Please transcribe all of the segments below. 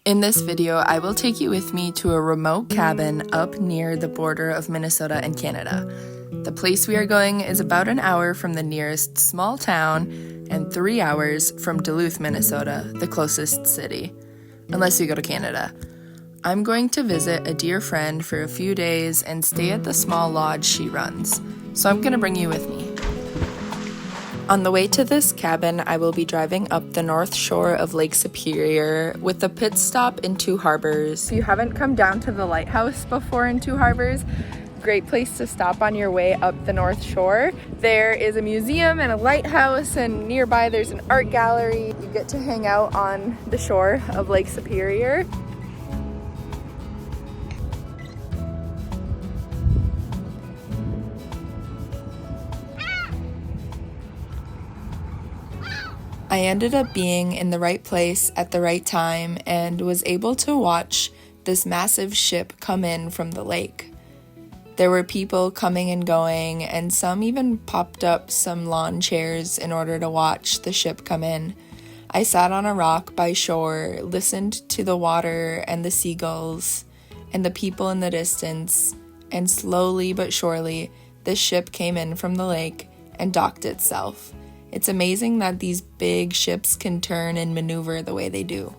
In this video, I will take you with me to a remote cabin up near the border of Minnesota and Canada. The place we are going is about an hour from the nearest small town and 3 hours from Duluth, Minnesota, the closest city, unless you go to Canada. I'm going to visit a dear friend for a few days and stay at the small lodge she runs, so I'm going to bring you with me. On the way to this cabin, I will be driving up the north shore of Lake Superior with a pit stop in Two Harbors. If you haven't come down to the lighthouse before in Two Harbors, great place to stop on your way up the north shore. There is a museum and a lighthouse, and nearby there's an art gallery. You get to hang out on the shore of Lake Superior. I ended up being in the right place at the right time and was able to watch this massive ship come in from the lake. There were people coming and going, and some even popped up some lawn chairs in order to watch the ship come in. I sat on a rock by shore, listened to the water and the seagulls and the people in the distance, and slowly but surely, the ship came in from the lake and docked itself. It's amazing that these big ships can turn and maneuver the way they do.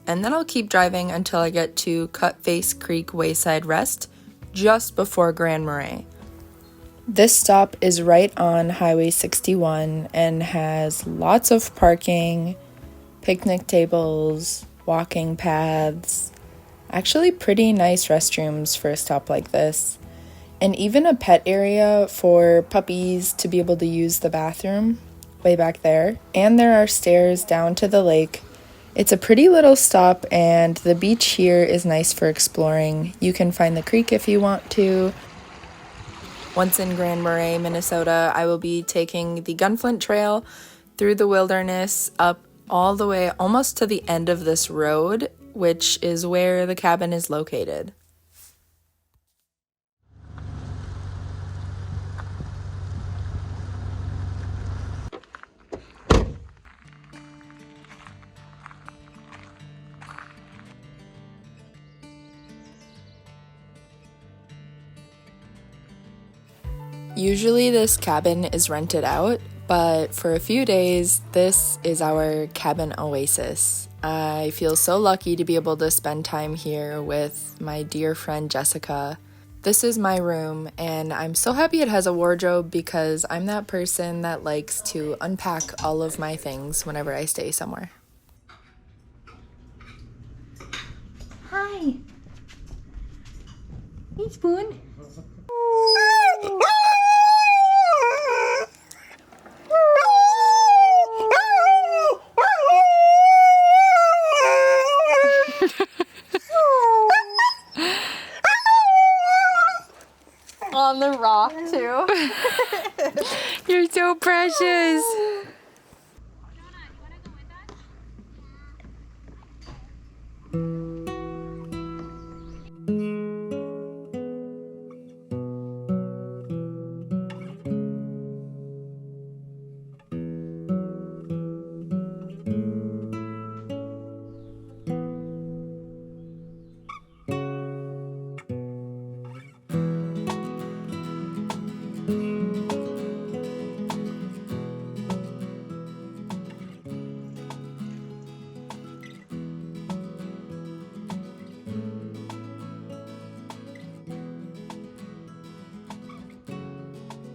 And then I'll keep driving until I get to Cutface Creek Wayside Rest, just before Grand Marais. This stop is right on Highway 61 and has lots of parking, picnic tables, walking paths, actually pretty nice restrooms for a stop like this, and even a pet area for puppies to be able to use the bathroom way back there. And there are stairs down to the lake. It's a pretty little stop, and the beach here is nice for exploring. You can find the creek if you want to. Once in Grand Marais, Minnesota, I will be taking the Gunflint Trail through the wilderness up all the way almost to the end of this road, which is where the cabin is located. Usually this cabin is rented out, but for a few days, this is our cabin oasis. I feel so lucky to be able to spend time here with my dear friend Jessica. This is my room, and I'm so happy it has a wardrobe because I'm that person that likes to unpack all of my things whenever I stay somewhere. Hi. Hey, Spoon. On the rock, too. You're so precious.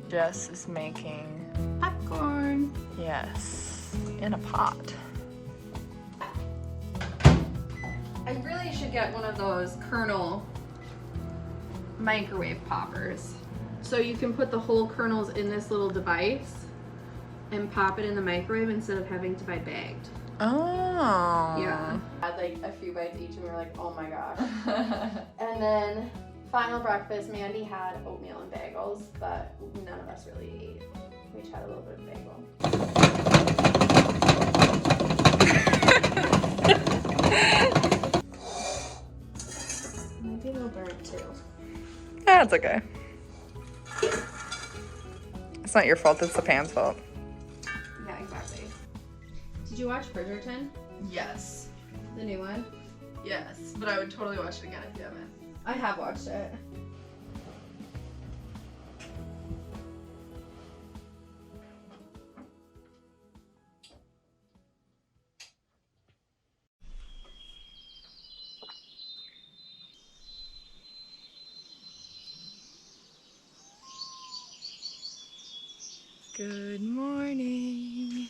Jess is making Popcorn. yes, in a pot. I really should get one of those kernel microwave poppers. So you can put the whole kernels in this little device and pop it in the microwave instead of having to buy bagged. Oh. Yeah. Had like a few bites each and we were like, oh my gosh. And then final breakfast, Mandy had oatmeal and bagels, but none of us really ate. We each had a little bit of bagel. Maybe a little burnt too. That's okay. It's not your fault, it's the pan's fault. Yeah, exactly. Did you watch Bridgerton? Yes. The new one? Yes, but I would totally watch it again if you haven't. I have watched it. Good morning.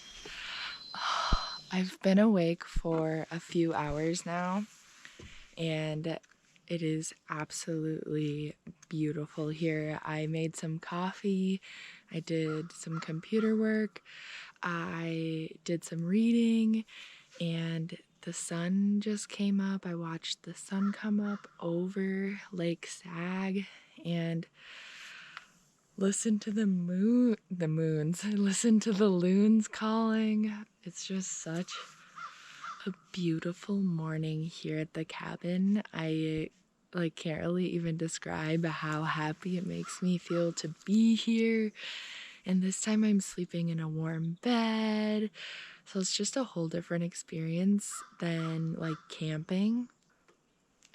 I've been awake for a few hours now, and it is absolutely beautiful here. I made some coffee, I did some computer work, I did some reading, and the sun just came up. I watched the sun come up over Lake Sag and listen to listen to the loons calling. It's just such a beautiful morning here at the cabin. I can't really even describe how happy it makes me feel to be here. And this time I'm sleeping in a warm bed. So it's just a whole different experience than like camping.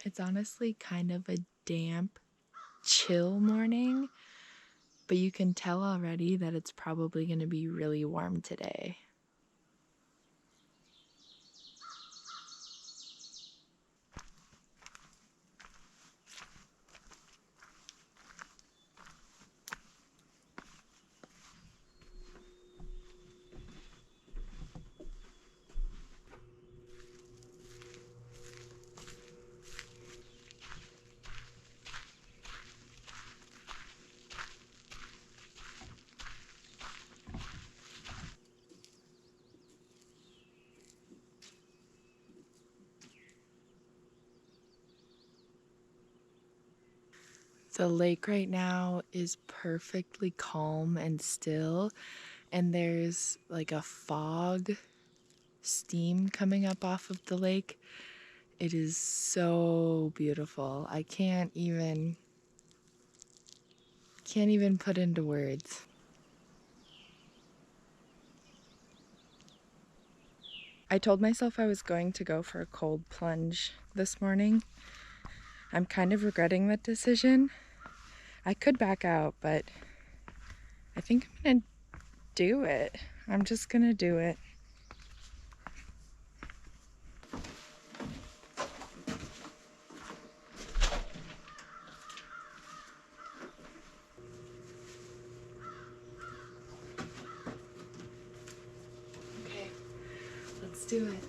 It's honestly kind of a damp, chill morning. But you can tell already that it's probably going to be really warm today. The lake right now is perfectly calm and still, and there's like a fog steam coming up off of the lake. It is so beautiful. I can't even put into words. I told myself I was going to go for a cold plunge this morning. I'm kind of regretting that decision. I could back out, but I think I'm gonna do it. I'm just gonna do it. Okay, let's do it.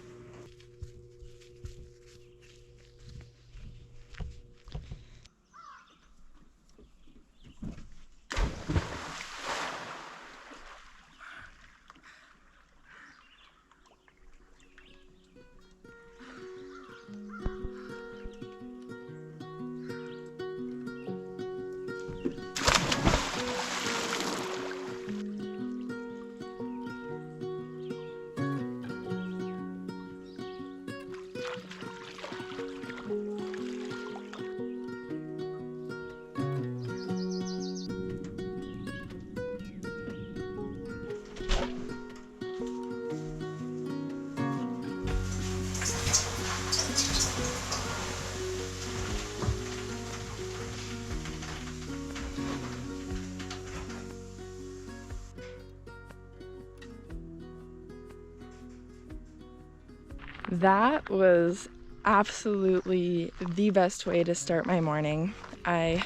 That was absolutely the best way to start my morning. I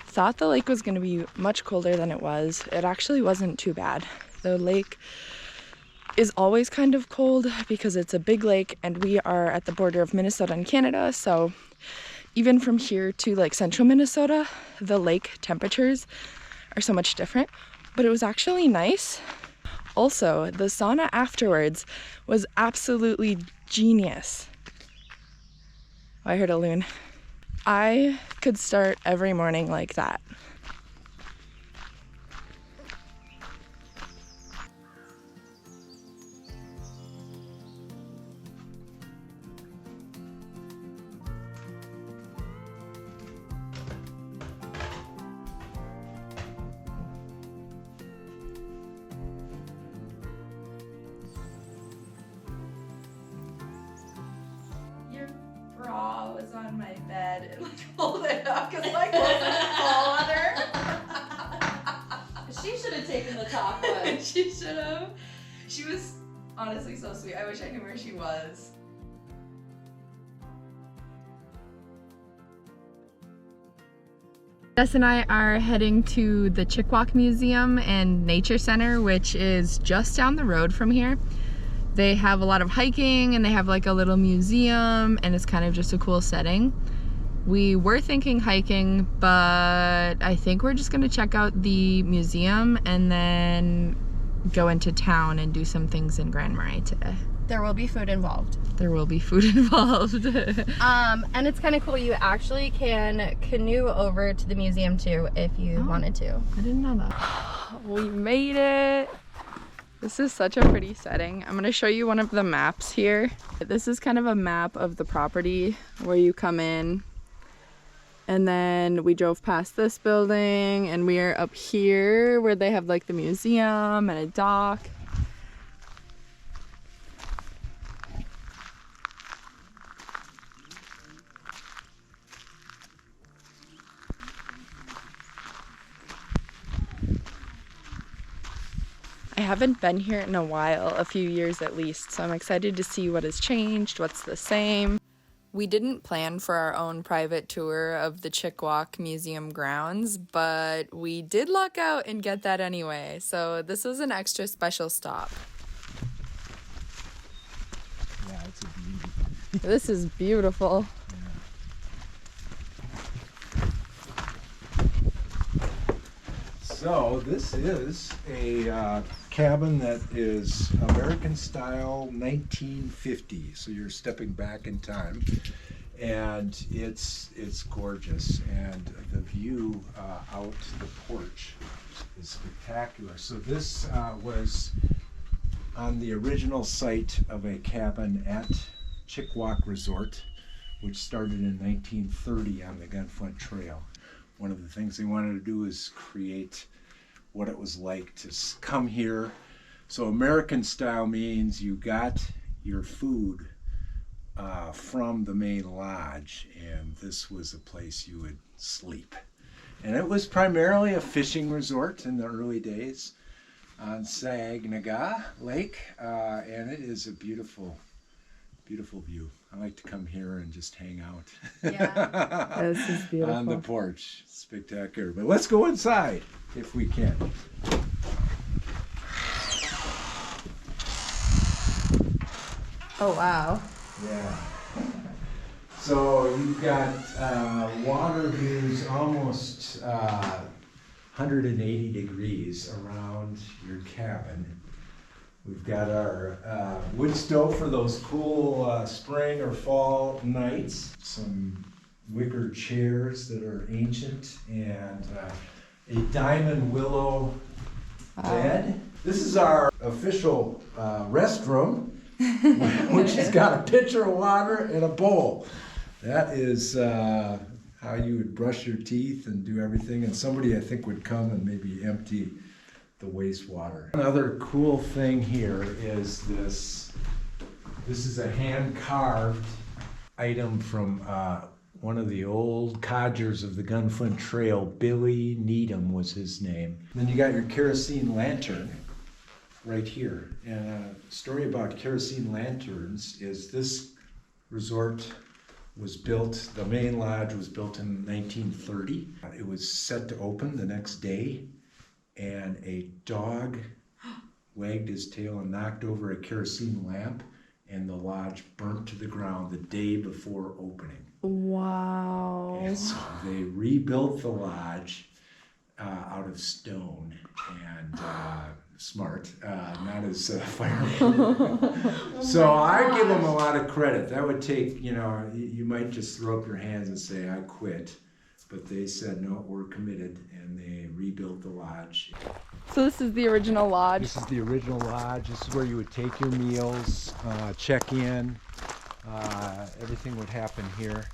thought the lake was going to be much colder than it was. It actually wasn't too bad. The lake is always kind of cold because it's a big lake and we are at the border of Minnesota and Canada, so even from here to like central Minnesota, the lake temperatures are so much different, but it was actually nice. Also, the sauna afterwards was absolutely genius. Oh, I heard a loon. I could start every morning like that. straw was on my bed and like pulled it up because like wasn't fall on her. She should have taken the top one. She should have. She was honestly so sweet. I wish I knew where she was. Jess and I are heading to the Chickawauk Museum and Nature Center, which is just down the road from here. They have a lot of hiking and they have like a little museum and it's kind of just a cool setting. We were thinking hiking, but I think we're just gonna check out the museum and then go into town and do some things in Grand Marais today. There will be food involved. There will be food involved. And it's kind of cool. You actually can canoe over to the museum too if you wanted to. I didn't know that. We made it. This is such a pretty setting. I'm gonna show you one of the maps here. This is kind of a map of the property where you come in. And then we drove past this building and we are up here where they have like the museum and a dock. I haven't been here in a while, a few years at least, so I'm excited to see what has changed, what's the same. We didn't plan for our own private tour of the Chickawauk Museum grounds, but we did luck out and get that anyway, so this was an extra special stop. Yeah, it's a beauty. This is beautiful. So this is a cabin that is American style 1950. So you're stepping back in time, and it's gorgeous. And the view out the porch is spectacular. So this was on the original site of a cabin at Chickawauk Resort, which started in 1930 on the Gunflint Trail. One of the things they wanted to do is create what it was like to come here. So American style means you got your food from the main lodge, and this was a place you would sleep. And it was primarily a fishing resort in the early days on Saginaw Lake, and it is a beautiful, beautiful view. I like to come here and just hang out. Yeah. This is beautiful. On the porch. Spectacular. But let's go inside if we can. Oh, wow. Yeah. So you've got water views almost 180 degrees around your cabin. We've got our wood stove for those cool spring or fall nights. Some wicker chairs that are ancient, and a diamond willow bed. This is our official restroom, which has got a pitcher of water and a bowl. That is how you would brush your teeth and do everything. And somebody, I think, would come and maybe empty the wastewater. Another cool thing here is this. This is a hand-carved item from one of the old codgers of the Gunflint Trail. Billy Needham was his name. Then you got your kerosene lantern right here. And a story about kerosene lanterns is this resort was built, the main lodge was built in 1930. It was set to open the next day, and a dog wagged his tail and knocked over a kerosene lamp, and the lodge burnt to the ground the day before opening. Wow. And so they rebuilt the lodge out of stone, and smart, not as fireproof. So I give them a lot of credit. That would take, you might just throw up your hands and say, I quit. But they said, no, we're committed, and they rebuilt the lodge. So this is the original lodge? This is the original lodge. This is where you would take your meals, check in. Everything would happen here.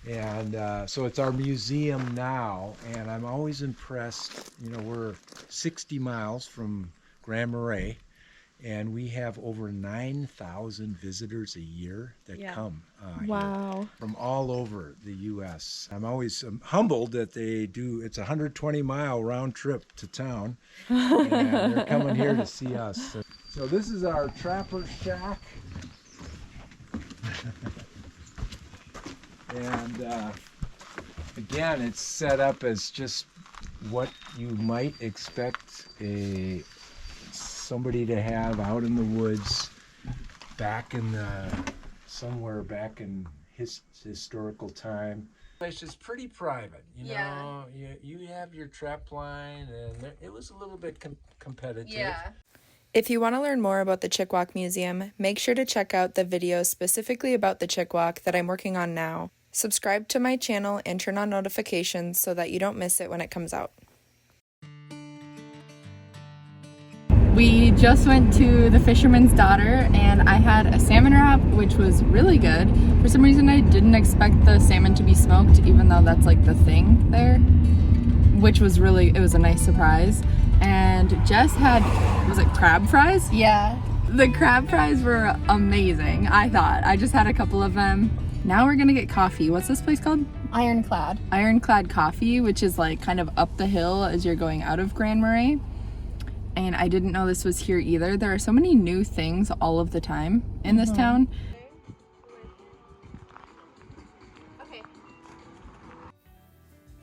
And so it's our museum now, and I'm always impressed. We're 60 miles from Grand Marais, And we have over 9,000 visitors a year that come Wow. here from all over the U.S. I'm always humbled that it's a 120-mile round trip to town, and they're coming here to see us. So this is our trapper shack. And again, it's set up as just what you might expect somebody to have out in the woods somewhere back in historical time. It's just pretty private, you know. You have your trap line, and it was a little bit competitive. Yeah. If you want to learn more about the Chickawauk Museum, make sure to check out the video specifically about the Chickawauk that I'm working on now. Subscribe to my channel and turn on notifications so that you don't miss it when it comes out. We just went to the Fisherman's Daughter and I had a salmon wrap, which was really good. For some reason I didn't expect the salmon to be smoked, even though that's like the thing there, which was it was a nice surprise. And Jess had, was it crab fries? Yeah. The crab fries were amazing, I thought. I just had a couple of them. Now we're gonna get coffee. What's this place called? Ironclad. Ironclad Coffee, which is like kind of up the hill as you're going out of Grand Marais. And I didn't know this was here either. There are so many new things all of the time in this town. Okay.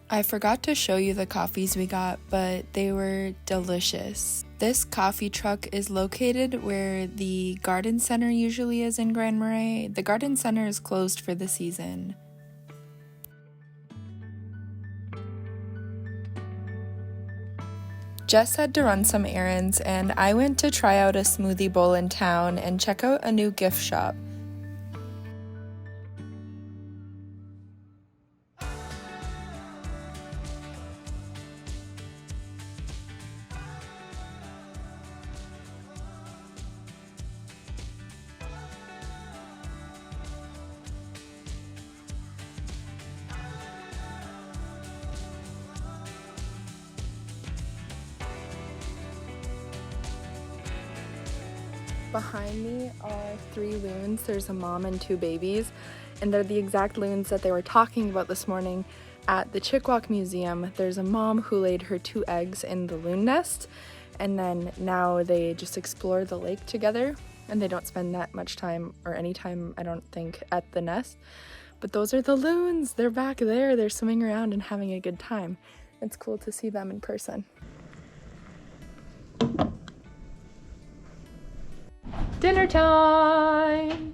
I forgot to show you the coffees we got, but they were delicious. This coffee truck is located where the garden center usually is in Grand Marais. The garden center is closed for the season. Jess had to run some errands, and I went to try out a smoothie bowl in town and check out a new gift shop. Behind me are 3 loons. There's a mom and 2 babies, and they're the exact loons that they were talking about this morning at the Chickawauk Museum. There's a mom who laid her 2 eggs in the loon nest, and then now they just explore the lake together, and they don't spend that much time or any time, I don't think, at the nest. But those are the loons. They're back there. They're swimming around and having a good time. It's cool to see them in person. Dinner time!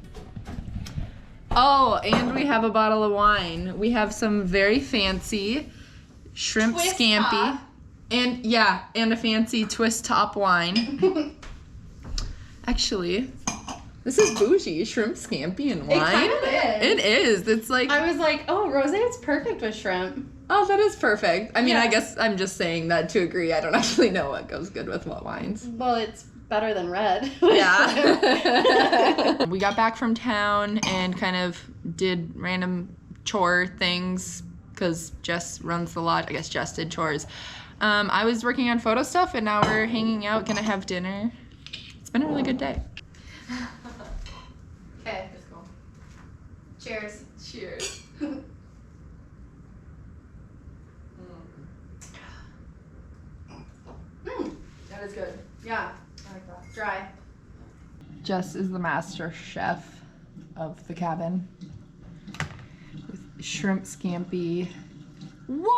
Oh, and we have a bottle of wine. We have some very fancy shrimp Twist scampi. top. And a fancy twist top wine. Actually, this is bougie, shrimp scampi and wine. It kind of is. It is. It's like, I was like, oh, rosé is perfect with shrimp. oh, that is perfect. I mean, Yeah. I guess I'm just saying that to agree. I don't actually know what goes good with what wines. Well, it's better than red. Yeah. We got back from town and kind of did random chore things because Jess runs the lodge. I guess Jess did chores. I was working on photo stuff and now we're hanging out, gonna have dinner. It's been a really good day. Okay, let's go. Cheers. Cheers. That is good. Yeah, I like that. Dry. Jess is the master chef of the cabin. With shrimp scampi. What?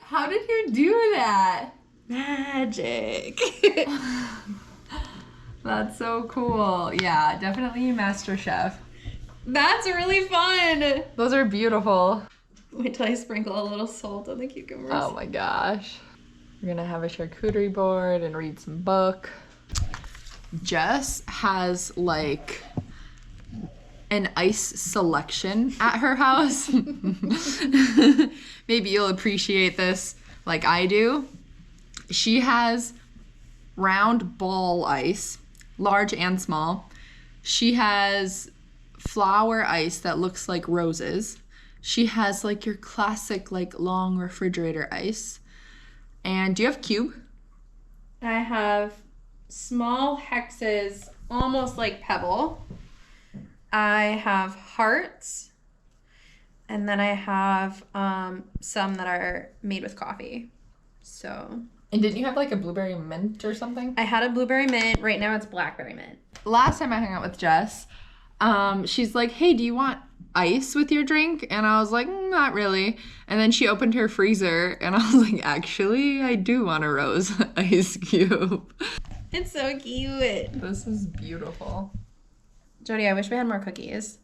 How did you do that? Magic. That's so cool. Yeah, definitely master chef. That's really fun. Those are beautiful. Wait till I sprinkle a little salt on the cucumbers. Oh my gosh. We're gonna have a charcuterie board and read some book. Jess has like an ice selection at her house. Maybe you'll appreciate this like I do. She has round ball ice, large and small. She has flower ice that looks like roses. She has like your classic like long refrigerator ice. And do you have cube? I have small hexes, almost like pebble. I have hearts, and then I have some that are made with coffee. So. And didn't you have like a blueberry mint or something? I had a blueberry mint. Right now it's blackberry mint. Last time I hung out with Jess, she's like, hey, do you want ice with your drink? And I was like, not really. And then she opened her freezer and I was like, actually, I do want a rose ice cube. It's so cute. This is beautiful. Jodi, I wish we had more cookies.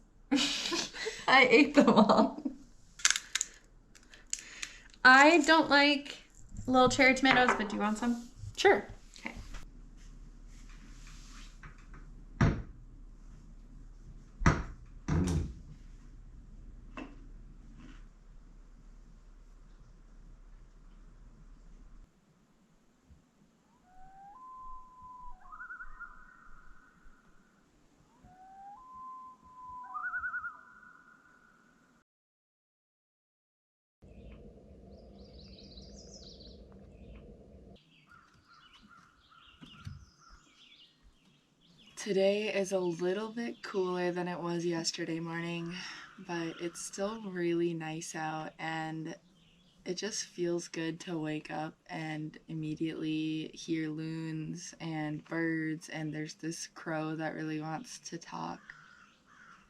I ate them all. I don't like little cherry tomatoes, but do you want some? Sure. Okay. Today is a little bit cooler than it was yesterday morning, but it's still really nice out and it just feels good to wake up and immediately hear loons and birds, and there's this crow that really wants to talk.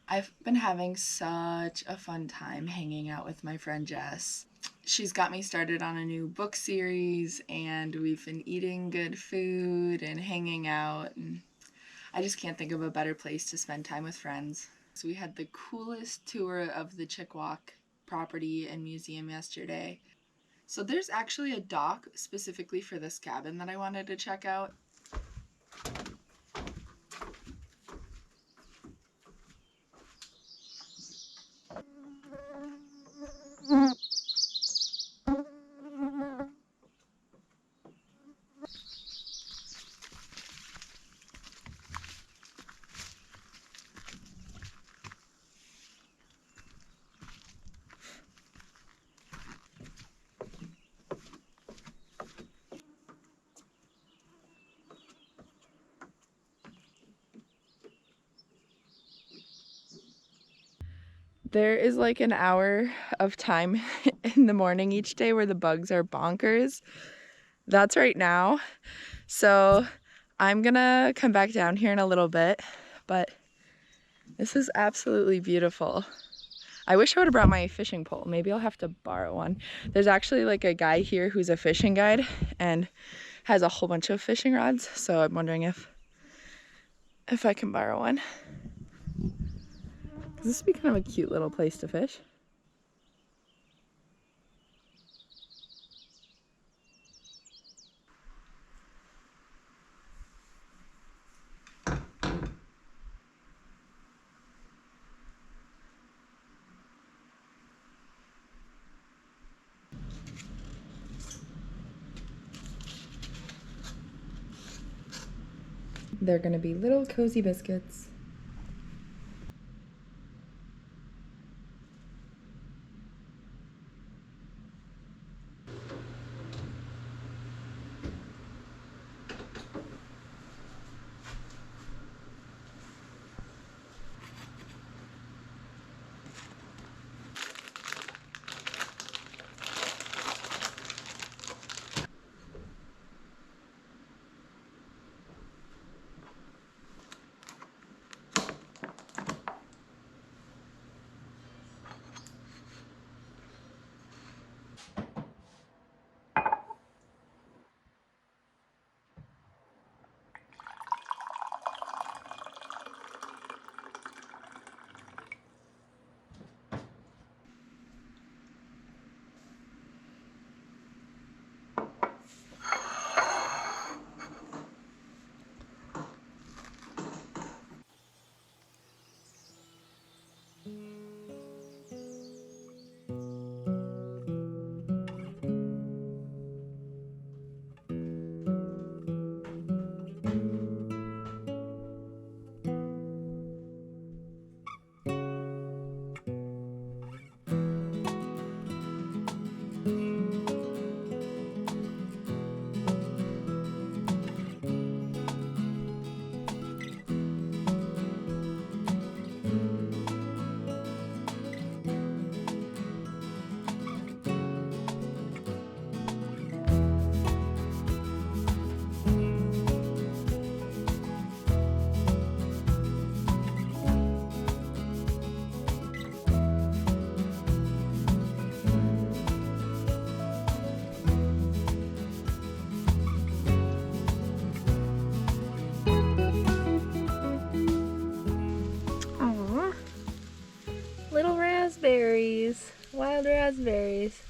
I've been having such a fun time hanging out with my friend Jess. She's got me started on a new book series, and we've been eating good food and hanging out, and I just can't think of a better place to spend time with friends. So we had the coolest tour of the Chickawauk property and museum yesterday. So there's actually a dock specifically for this cabin that I wanted to check out. There is like an hour of time in the morning each day where the bugs are bonkers. That's right now. So I'm gonna come back down here in a little bit, but this is absolutely beautiful. I wish I would have brought my fishing pole. Maybe I'll have to borrow one. There's actually like a guy here who's a fishing guide and has a whole bunch of fishing rods. So I'm wondering if I can borrow one. This would be kind of a cute little place to fish. They're gonna be little cozy biscuits. raspberries. Wild raspberries.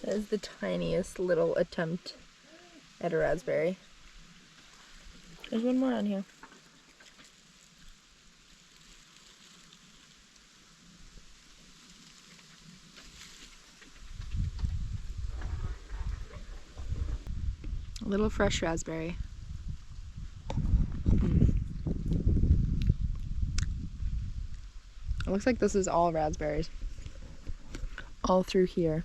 That is the tiniest little attempt at a raspberry. There's one more on here. A little fresh raspberry. It looks like this is all raspberries. All through here.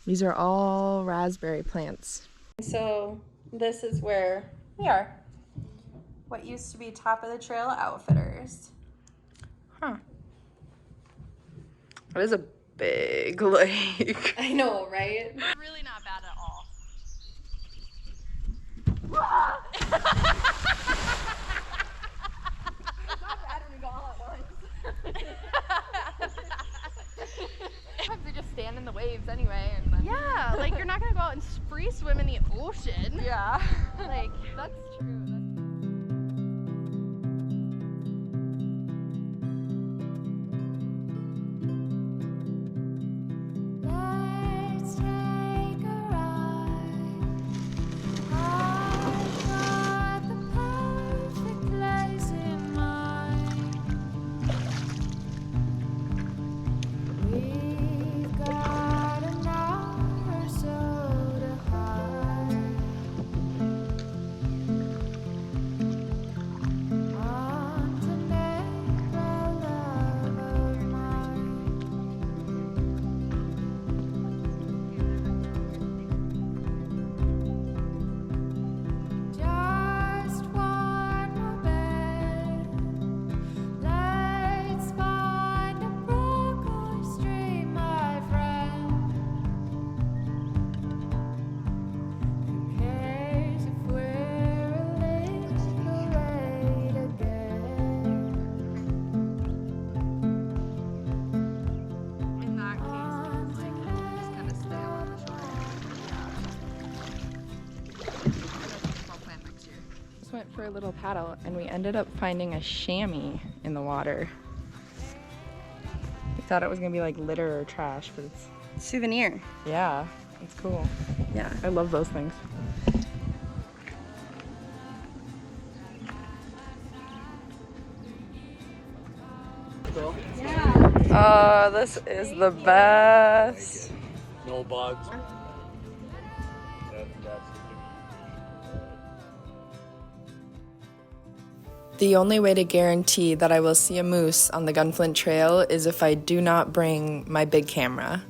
These are all raspberry plants. So this is where we are. What used to be Top of the Trail Outfitters. Huh. That is a big lake. I know, right? Really not bad at all. Sometimes they just stand in the waves anyway, and then Yeah, like you're not gonna go out and free swim in the ocean. yeah, Like, that's true. Let's take a ride. I've got the perfect place in mind. We've got an hour or so to hide. On to make a love of mine. Just one more bed. Let's find a brook or stream, my friend. Who cares if we're a little late again? In that case, like, just kind of stay along the shore. I'll plant next year. Just went for a little paddle, and we ended up finding a chamois in the water. We thought it was gonna be like litter or trash, but it's, Souvenir. yeah, it's cool. Yeah. I love those things. Oh, this is the best. No bugs. The only way to guarantee that I will see a moose on the Gunflint Trail is if I do not bring my big camera.